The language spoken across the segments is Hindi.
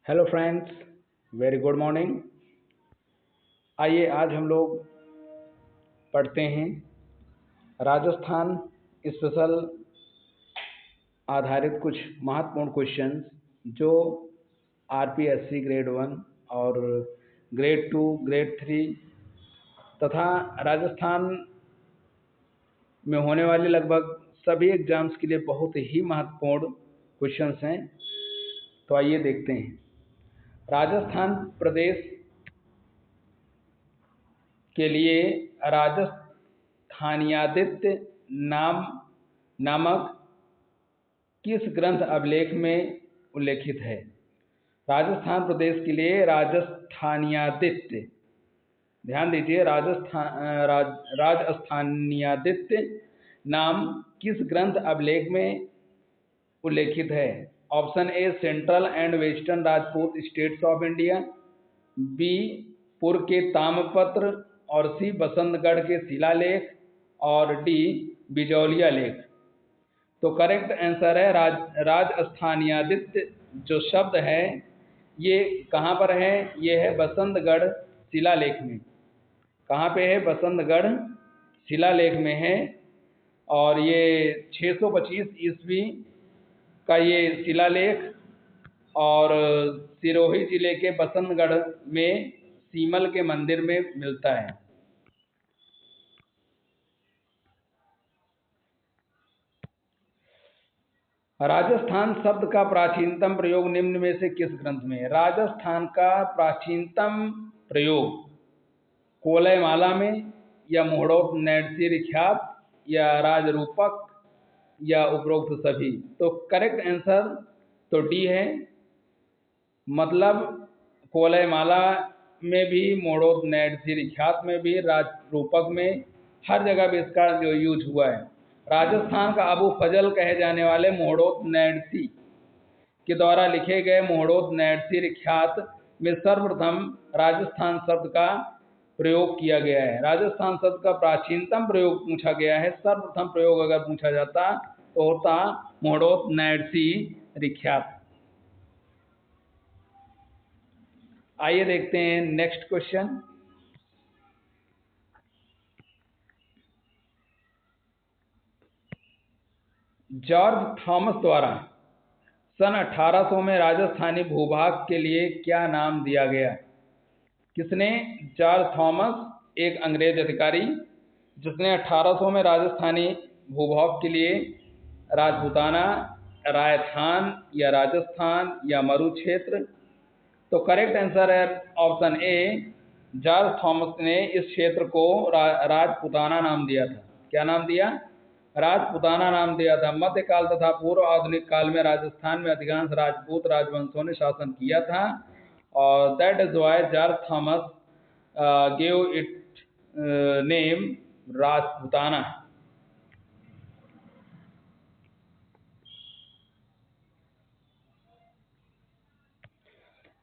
Hello friends, very good morning. आइए आज हम लोग पढ़ते हैं राजस्थान स्पेशल आधारित कुछ महत्वपूर्ण क्वेश्चंस जो आरपीएससी ग्रेड 1 और ग्रेड 2, ग्रेड 3 तथा राजस्थान में होने वाले लगभग सभी एग्जाम्स के लिए बहुत ही महत्वपूर्ण क्वेश्चंस हैं। तो आइए देखते हैं। राजस्थान प्रदेश के लिए राजस्थानियादित्य नामक किस ग्रंथ अभिलेख में उल्लेखित है? राजस्थान प्रदेश के लिए राजस्थानियादित्य, ध्यान दीजिए, राजस्थानियादित्य नाम किस ग्रंथ अभिलेख में उल्लेखित है? Option A central and western Rajput states of India, B पुर के ताम्रपत्र, और सी बसंतगढ़ के शिलालेख, और डी बिजौलिया लेख। तो करेक्ट आंसर है राजस्थानियादित्य जो शब्द है ये कहाँ पर है? ये है बसंतगढ़ शिलालेख में। कहाँ पे है? बसंतगढ़ शिलालेख में है। और ये 625 ईस्वी का ये शिलालेख और सिरोही जिले के बसंतगढ़ में सीमल के मंदिर में मिलता है। राजस्थान शब्द का प्राचीनतम प्रयोग निम्न में से किस ग्रंथ में है? राजस्थान का प्राचीनतम प्रयोग कोलयमाला में, या मोहड़ोत नैणसी ख्यात, या राजरूपक, या उपरोक्त सभी। तो करेक्ट आंसर तो डी है, मतलब कोलयमाला में भी, मोहड़ोत नैणसी ख्यात में भी, राजरूपक में, हर जगह भी इसका जो यूज हुआ है। राजस्थान का अबू फजल कहे जाने वाले मोहड़ोत नैणसी के द्वारा लिखे गए मोहड़ोत नैणसी ख्यात में सर्वप्रथम राजस्थान शब्द का प्रयोग किया गया है। राजस्थान शब्द का प्राचीनतम प्रयोग पूछा गया है, सर्वप्रथम प्रयोग अगर पूछा जाता तो होता मोहड़ोत नैणसी ख्यात। आइए देखते हैं नेक्स्ट क्वेश्चन। जॉर्ज थॉमस द्वारा सन 1800 में राजस्थानी भूभाग के लिए क्या नाम दिया गया? किसने? जॉर्ज थॉमस, एक अंग्रेज अधिकारी जिसने 1800 में राजस्थानी भूभाग के लिए राजपूताना, रायथान या राजस्थान या मरुक्षेत्र। तो करेक्ट आंसर है ऑप्शन ए, जॉर्ज थॉमस ने इस क्षेत्र को राजपूताना नाम दिया था। क्या नाम दिया? राजपूताना नाम दिया था। मध्यकाल तथा पूर्व आधुनिक काल में राजस्थान में अधिकांश राजपूत राजवंशों ने शासन किया था, और that is why George Thomas gave it name Rajputana.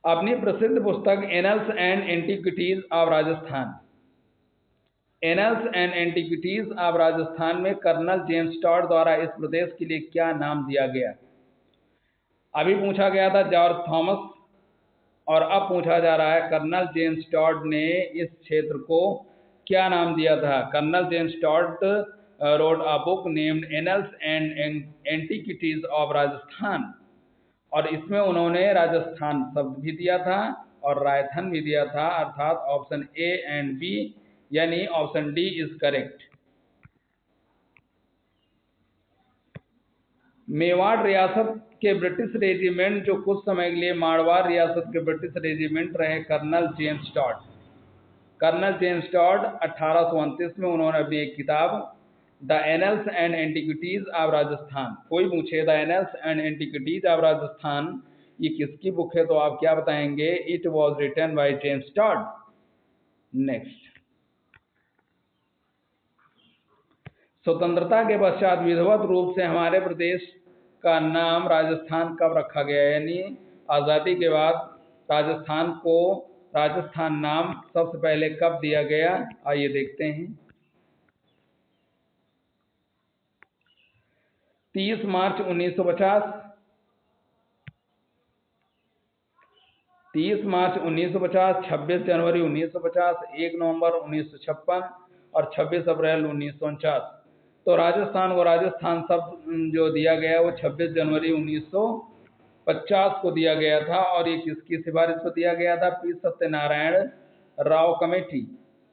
अपनी प्रसिद्ध पुस्तक annals and antiquities of Rajasthan, annals and antiquities of Rajasthan में कर्नल जेम्स टॉड द्वारा इस प्रदेश के लिए क्या नाम दिया गया? अभी पूछा गया था जॉर्ज थॉमस, और अब पूछा जा रहा है कर्नल जेम्स टॉड ने इस क्षेत्र को क्या नाम दिया था? Colonel James Tod wrote a book named annals and antiquities of Rajasthan, और इसमें उन्होंने राजस्थान शब्द भी दिया था और रायथन भी दिया था, अर्थात ऑप्शन ए एंड बी, यानी option D is correct. Mewar रियासत के ब्रिटिश रेजिमेंट जो कुछ समय के लिए मारवाड़ रियासत के ब्रिटिश रेजिमेंट रहे, colonel James Tod. Colonel James Tod 1829 में उन्होंने अपनी एक किताब the annals and antiquities of Rajasthan, कोई पूछे the annals and antiquities of Rajasthan ये किसकी बुक है तो आप क्या बताएंगे? It was written by James Tod. Next, स्वतंत्रता के पश्चात विधिवत रूप से हमारे प्रदेश का नाम राजस्थान कब रखा गया? यानी आज़ादी के बाद राजस्थान को राजस्थान नाम सबसे पहले कब दिया गया? आइए देखते हैं। 30 मार्च 1950, 30 मार्च 1950, 26 जनवरी 1950, 1 नवंबर 1956 और 26 अप्रैल 1949। तो राजस्थान को राजस्थान शब्द जो दिया गया वो 26 जनवरी 1950 को दिया गया था। और ये किसकी सिफारिश पर दिया गया था? P Satyanarayan Rao committee.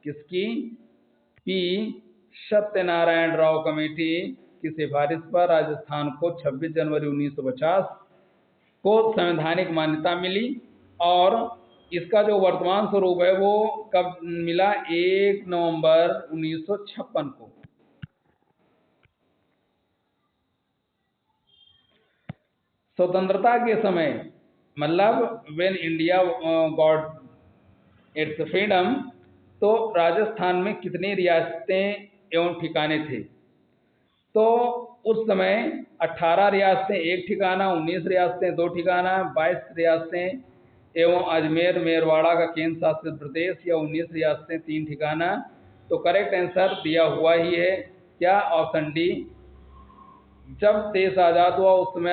किसकी? पी सत्यनारायण राव कमेटी की सिफारिश पर राजस्थान को 26 जनवरी 1950 को संवैधानिक मान्यता मिली। और इसका जो वर्तमान स्वरूप है वो कब मिला? 1 नवंबर 1956 को। स्वतंत्रता के समय, मतलब when India got its freedom, तो राजस्थान में कितनी रियासतें एवं ठिकाने थे? तो उस समय 18 रियासतें 1 ठिकाना, 19 रियासतें 2 ठिकाना, 22 रियासतें एवं अजमेर मेरवाड़ा का केंद्र शासित प्रदेश, या 19 रियासतें 3 ठिकाना। तो करेक्ट आंसर दिया हुआ ही है क्या? Option D. जब देश आज़ाद हुआ उस समय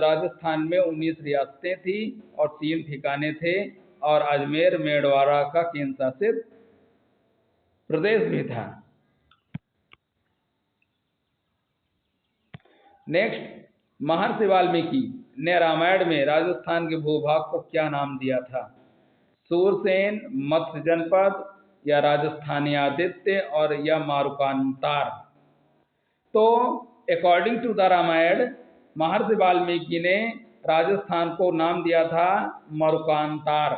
राजस्थान में 19 रियासतें थी और 3 ठिकाने थे, और अजमेर मेरवाड़ा का केंद्र शासित प्रदेश भी था। नेक्स्ट, महर्षि वाल्मीकि ने रामायण में राजस्थान के भूभाग को क्या नाम दिया था? सूरसेन, मत्स्य जनपद, या राजस्थानी आदित्य, और या मारुकांतार। तो अकॉर्डिंग टू द रामायण, महर्षि वाल्मीकि ने राजस्थान को नाम दिया था मारुकांतार।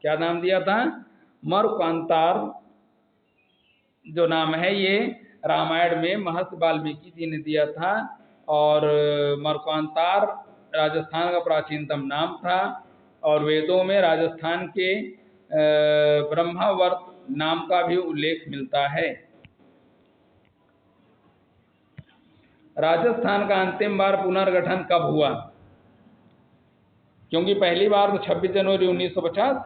क्या नाम दिया था? मारुकांतार जो नाम है ये रामायण में महर्षि वाल्मीकि जी ने दिया था। और मारुकांतार राजस्थान का प्राचीनतम नाम था। और वेदों में राजस्थान के ब्रह्मावर्त नाम का भी उल्लेख मिलता है। राजस्थान का अंतिम बार पुनर्गठन कब हुआ? क्योंकि पहली बार तो 26 जनवरी 1950,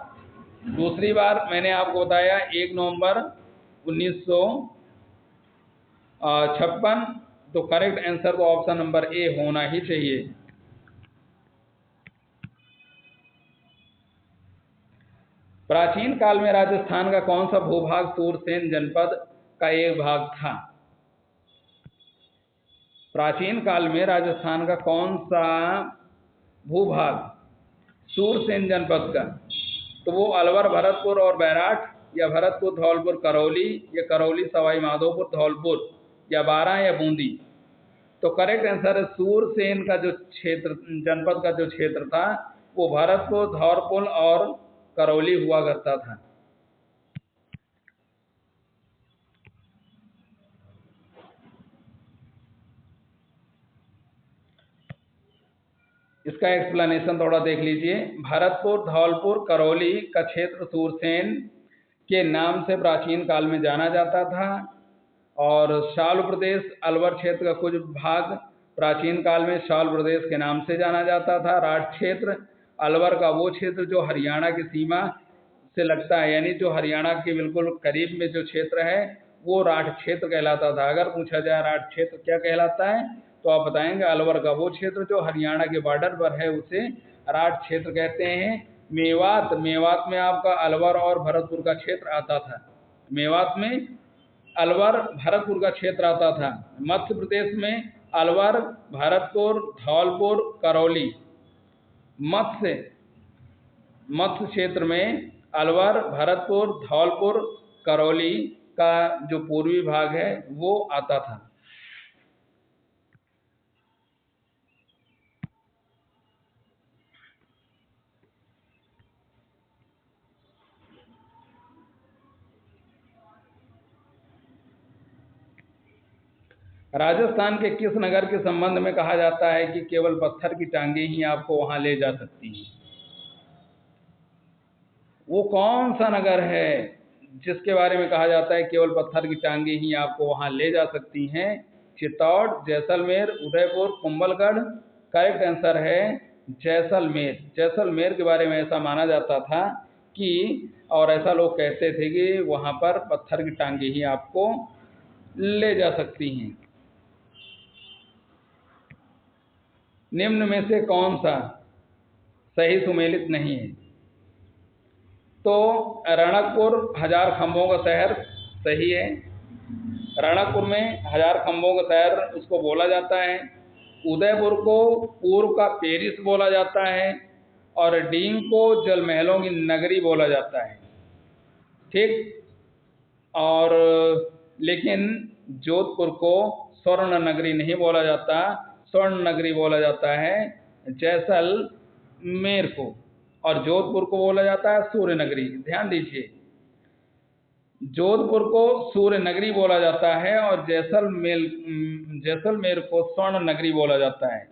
दूसरी बार मैंने आपको बताया 1 नवंबर 1956। तो करेक्ट आंसर तो ऑप्शन नंबर ए होना ही चाहिए। प्राचीन काल में राजस्थान का कौन सा भूभाग सूरसेन जनपद का एक भाग था? प्राचीन काल में राजस्थान का कौन सा भूभाग सूरसेन जनपद का? तो वो अलवर, भरतपुर और बैराठ, या भरतपुर, धौलपुर, करौली, या करौली, सवाई माधोपुर, धौलपुर, या बारां, या बूंदी। तो करेक्ट आंसर है सूरसेन का जो क्षेत्र, जनपद का जो क्षेत्र था वो भरतपुर, धौलपुर और करौली हुआ करता था। इसका एक्सप्लेनेशन थोड़ा देख लीजिए। भरतपुर, धौलपुर, करौली का क्षेत्र सूरसेन के नाम से प्राचीन काल में जाना जाता था। और शाल प्रदेश, अलवर क्षेत्र का कुछ भाग प्राचीन काल में शाल प्रदेश के नाम से जाना जाता था। राठ क्षेत्र, अलवर का वो क्षेत्र जो हरियाणा की सीमा से लगता है, यानी जो हरियाणा के बिल्कुल करीब में जो क्षेत्र है वो राठ क्षेत्र कहलाता था। अगर पूछा जाए राठ क्षेत्र क्या कहलाता है तो आप बताएंगे अलवर का वो क्षेत्र जो हरियाणा के बॉर्डर पर है उसे राठ क्षेत्र कहते हैं। मेवात, मेवात में आपका अलवर और भरतपुर का क्षेत्र आता था। मेवात में अलवर, भरतपुर का क्षेत्र आता था। मध्य प्रदेश में अलवर, भरतपुर, धौलपुर, करौली। मत्स्य क्षेत्र में अलवर, भरतपुर, धौलपुर, करौली का जो पूर्वी भाग है वो आता था। राजस्थान के किस नगर के संबंध में कहा जाता है कि केवल पत्थर की टांगे ही आपको वहां ले जा सकती हैं? वो कौन सा नगर है जिसके बारे में कहा जाता है केवल पत्थर की टांगे ही आपको वहां ले जा सकती हैं? चित्तौड़, जैसलमेर, उदयपुर, कुंभलगढ़। करेक्ट आंसर है जैसलमेर। जैसलमेर के बारे में ऐसा माना जाता था कि, और ऐसा लोग कहते थे कि वहां पर पत्थर की टांगे ही आपको ले जा सकती हैं। निम्न में से कौन सा सही सुमेलित नहीं है? तो रणकपुर हजार खंभों का शहर सही है। रणकपुर में हजार खंभों का शहर उसको बोला जाता है। उदयपुर को पूर्व का पेरिस बोला जाता है और डींग को जल महलों की नगरी बोला जाता है। ठीक। और लेकिन जोधपुर को स्वर्ण नगरी नहीं बोला जाता, स्वर्ण नगरी बोला जाता है जैसलमेर को, और जोधपुर को बोला जाता है सूर्य नगरी। ध्यान दीजिए, जोधपुर को सूर्य नगरी बोला जाता है और जैसलमेर को स्वर्ण नगरी बोला जाता है।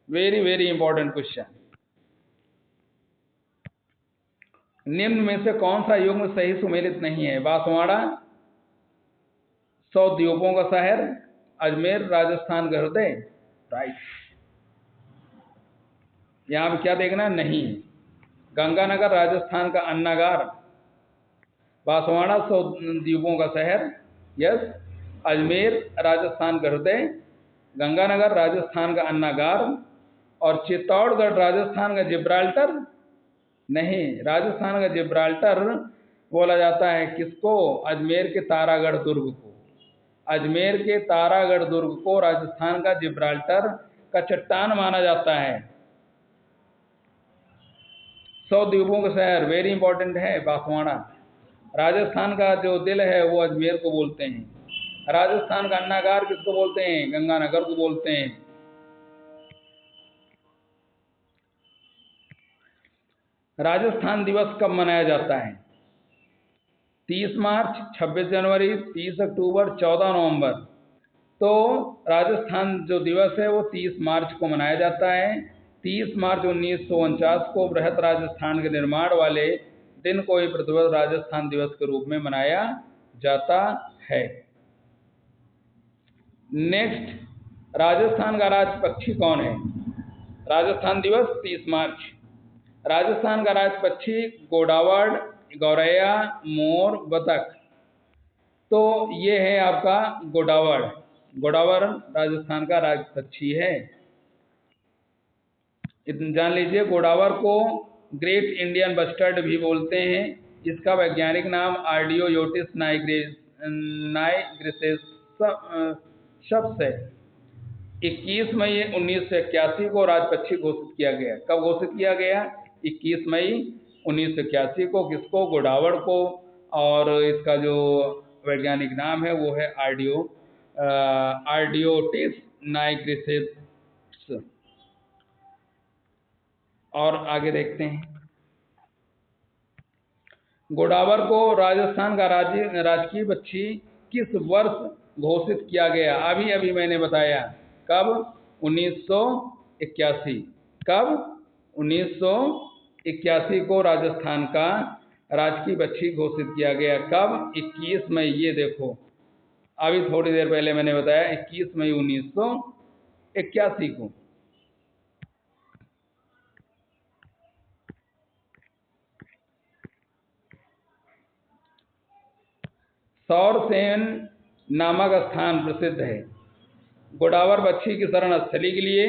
Very very important question. निम्न में से कौन सा युग्म सही सुमेलित नहीं है? बांसवाड़ा 100 द्वीपों का शहर, अजमेर राजस्थान का हृदय। राइट। यहाँ पे क्या देखना? नहीं। गंगानगर राजस्थान का अन्नागार, बांसवाड़ा 100 द्वीपों का शहर, यस। अजमेर राजस्थान का हृदय, गंगानगर राजस्थान का अन्नागार, और चित्तौड़गढ़ राजस्थान का जिब्राल्टर। नहीं, राजस्थान का जिब्राल्टर बोला जाता है किसको? अजमेर के तारागढ़ दुर्ग को। अजमेर के तारागढ़ दुर्ग को राजस्थान का जिब्राल्टर का चट्टान माना जाता है। 100 द्वीपों का शहर वेरी इंपॉर्टेंट है बांसवाड़ा। राजस्थान का जो दिल है वो अजमेर को बोलते हैं। राजस्थान का अन्नागार किसको बोलते हैं? गंगानगर को बोलते हैं। राजस्थान दिवस कब मनाया जाता है? 30 मार्च, 26 जनवरी, 30 अक्टूबर, 14 नवंबर। तो राजस्थान जो दिवस है वो 30 मार्च को मनाया जाता है। 30 मार्च 1949 को बृहत राजस्थान के निर्माण वाले दिन को ही प्रतिवर्ष राजस्थान दिवस के रूप में मनाया जाता है। नेक्स्ट, राजस्थान का राज्य पक्षी कौन है? राजस्थान दिवस 30 मार्च। राजस्थान का राज्य पक्षी गोडावड़, गौरैया, मोर, बतख। तो ये है आपका गोडावड़। गोडावड़ राजस्थान का राज्य पक्षी है। इतना जान लीजिए। गोडावड़ को ग्रेट इंडियन बस्टर्ड भी बोलते हैं। इसका वैज्ञानिक नाम आर्डियोयोटिस नाइग्रिसेप्स है। 21 मई 1981 को राज्य पक्षी घोषित किया गया। कब घोषित किया गया? 21 मई 1981 को। किसको? गोडावड़ को। और इसका जो वैज्ञानिक नाम है वो है आर्डियोटिस नाइग्रिसेप्स। और आगे देखते हैं। गोडावड़ को राजस्थान का राजकीय पक्षी किस वर्ष घोषित किया गया? अभी अभी मैंने बताया। कब? 1981। कब? 1981 को राजस्थान का राजकीय पक्षी घोषित किया गया। कब? 21 मई। ये देखो, अभी थोड़ी देर पहले मैंने बताया 21 मई 1981 को। सौरसेन नामक स्थान प्रसिद्ध है गोडावड़ पक्षी की शरण स्थली के लिए,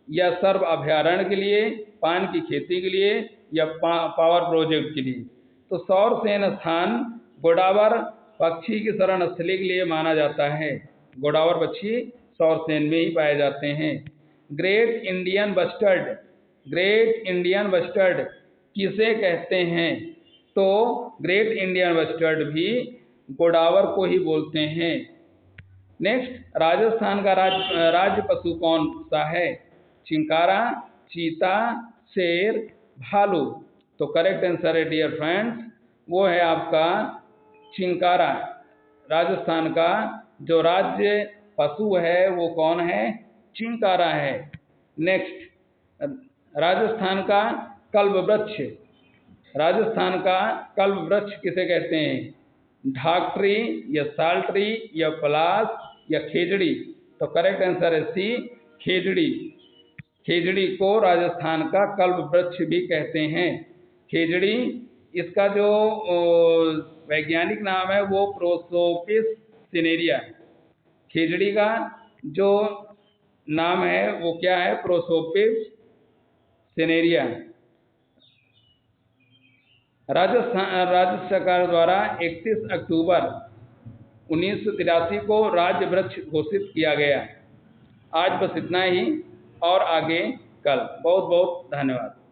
या सर्प अभयारण्य के लिए, पान की खेती के लिए, या पावर प्रोजेक्ट के लिए? तो सौरसेन स्थान गोडावड़ पक्षी की शरण स्थली के लिए माना जाता है। गोडावड़ पक्षी सौरसेन में ही पाए जाते हैं। Great Indian bustard, great Indian bustard किसे कहते हैं? तो ग्रेट इंडियन बस्टर्ड भी गोडावड़ को ही बोलते हैं। नेक्स्ट, राजस्थान का राज्य पशु कौन सा है? चिंकारा, चीता, शेर, भालू। तो करेक्ट आंसर है डियर फ्रेंड्स, वो है आपका चिंकारा। राजस्थान का जो राज्य पशु है वो कौन है? चिंकारा है। नेक्स्ट, राजस्थान का कल्प वृक्ष, राजस्थान का कल्प वृक्ष किसे कहते हैं? ढाक ट्री, या साल ट्री, या पलास, या खेजड़ी। तो करेक्ट आंसर है सी, खेजड़ी। खेजड़ी को राजस्थान का कल्प वृक्ष भी कहते हैं। खेजड़ी, इसका जो वैज्ञानिक नाम है वो प्रोसोपिस सिनेरिया। खेजड़ी का जो नाम है वो क्या है? प्रोसोपिस सिनेरिया। राज्य सरकार द्वारा 31 अक्टूबर 1983 को राज्य वृक्ष घोषित किया गया। आज बस इतना ही, और आगे कल। बहुत बहुत धन्यवाद।